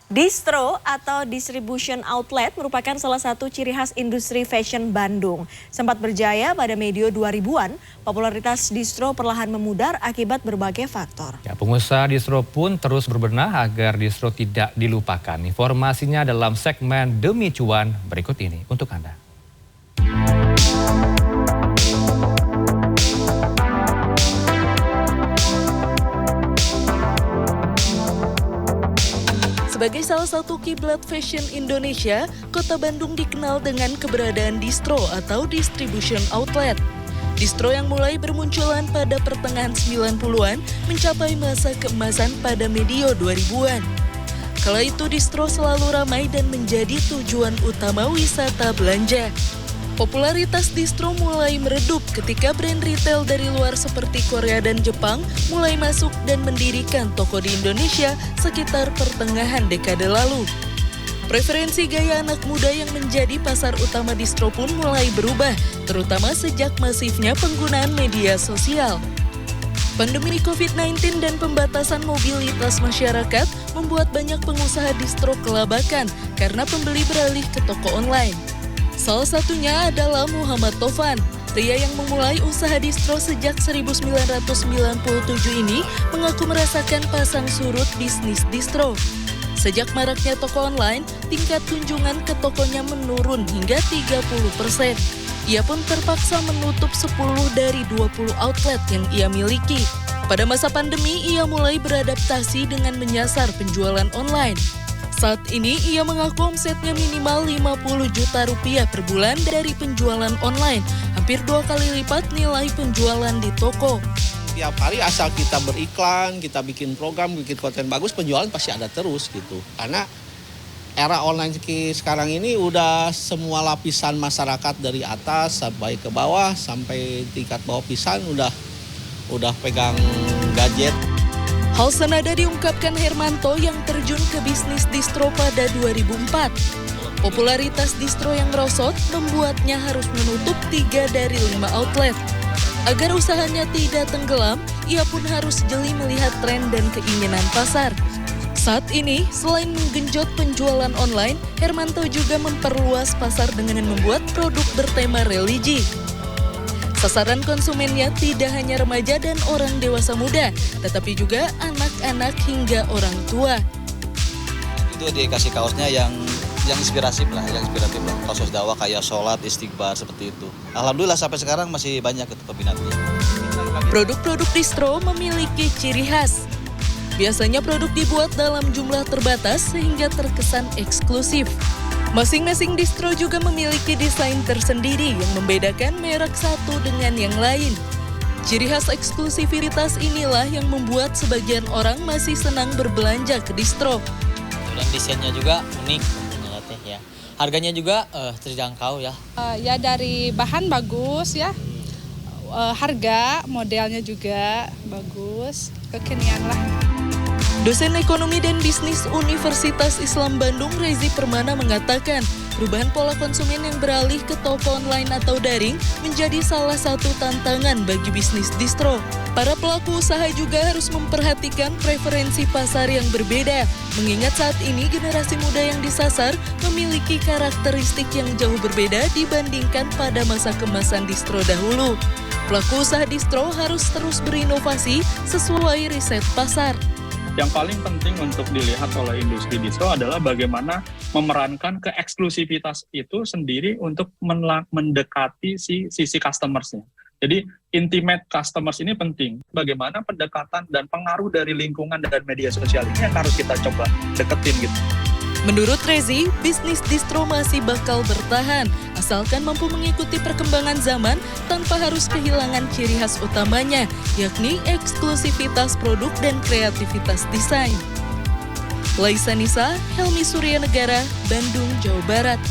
Distro atau distribution outlet merupakan salah satu ciri khas industri fashion Bandung. Sempat berjaya pada medio 2000-an, popularitas distro perlahan memudar akibat berbagai faktor. Pengusaha distro pun terus berbenah agar distro tidak dilupakan. Informasinya dalam segmen Demi Cuan berikut ini untuk Anda. Sebagai salah satu kiblat fashion Indonesia, Kota Bandung dikenal dengan keberadaan distro atau distribution outlet. Distro yang mulai bermunculan pada pertengahan 90-an mencapai masa keemasan pada medio 2000-an. Kala itu distro selalu ramai dan menjadi tujuan utama wisata belanja. Popularitas distro mulai meredup ketika brand retail dari luar seperti Korea dan Jepang mulai masuk dan mendirikan toko di Indonesia sekitar pertengahan dekade lalu. Preferensi gaya anak muda yang menjadi pasar utama distro pun mulai berubah, terutama sejak masifnya penggunaan media sosial. Pandemi COVID-19 dan pembatasan mobilitas masyarakat membuat banyak pengusaha distro kelabakan karena pembeli beralih ke toko online. Salah satunya adalah Muhammad Tovan. Pria yang memulai usaha distro sejak 1997 ini mengaku merasakan pasang surut bisnis distro. Sejak maraknya toko online, tingkat kunjungan ke tokonya menurun hingga 30%. Ia pun terpaksa menutup 10 dari 20 outlet yang ia miliki. Pada masa pandemi, ia mulai beradaptasi dengan menyasar penjualan online. Saat ini ia mengaku omsetnya minimal 50 juta rupiah per bulan dari penjualan online, hampir 2 kali lipat nilai penjualan di toko. Tiap hari asal kita beriklan, kita bikin program, bikin konten bagus, penjualan pasti ada terus gitu. Karena era online sekarang ini udah semua lapisan masyarakat dari atas sampai ke bawah, sampai tingkat bawah pisan udah pegang gadget. Hal senada diungkapkan Hermanto yang terjun ke bisnis distro pada 2004. Popularitas distro yang merosot membuatnya harus menutup 3 dari 5 outlet. Agar usahanya tidak tenggelam, ia pun harus jeli melihat tren dan keinginan pasar. Saat ini, selain menggenjot penjualan online, Hermanto juga memperluas pasar dengan membuat produk bertema religi. Sasaran konsumennya tidak hanya remaja dan orang dewasa muda, tetapi juga anak-anak hingga orang tua. Itu dikasih kaosnya yang inspiratif lah, kaos dakwah kayak sholat, istighfar seperti itu. Alhamdulillah sampai sekarang masih banyak peminatnya. Produk-produk distro memiliki ciri khas. Biasanya produk dibuat dalam jumlah terbatas sehingga terkesan eksklusif. Masing-masing distro juga memiliki desain tersendiri yang membedakan merek satu dengan yang lain. Ciri khas eksklusivitas inilah yang membuat sebagian orang masih senang berbelanja ke distro. Dan desainnya juga unik, ya. Harganya juga terjangkau ya. Ya dari bahan bagus ya, harga modelnya juga bagus, kekinian lah. Dosen Ekonomi dan Bisnis Universitas Islam Bandung, Rezi Permana mengatakan, perubahan pola konsumen yang beralih ke toko online atau daring menjadi salah satu tantangan bagi bisnis distro. Para pelaku usaha juga harus memperhatikan preferensi pasar yang berbeda, mengingat saat ini generasi muda yang disasar memiliki karakteristik yang jauh berbeda dibandingkan pada masa kemasan distro dahulu. Pelaku usaha distro harus terus berinovasi sesuai riset pasar. Yang paling penting untuk dilihat oleh industri distro adalah bagaimana memerankan keeksklusivitas itu sendiri untuk mendekati sisi customersnya. Jadi intimate customers ini penting. Bagaimana pendekatan dan pengaruh dari lingkungan dan media sosial ini yang harus kita coba deketin gitu. Menurut Rezi, bisnis distro masih bakal bertahan, asalkan mampu mengikuti perkembangan zaman tanpa harus kehilangan ciri khas utamanya, yakni eksklusivitas produk dan kreativitas desain. Laisa Nisa, Helmi Suryanegara, Bandung, Jawa Barat.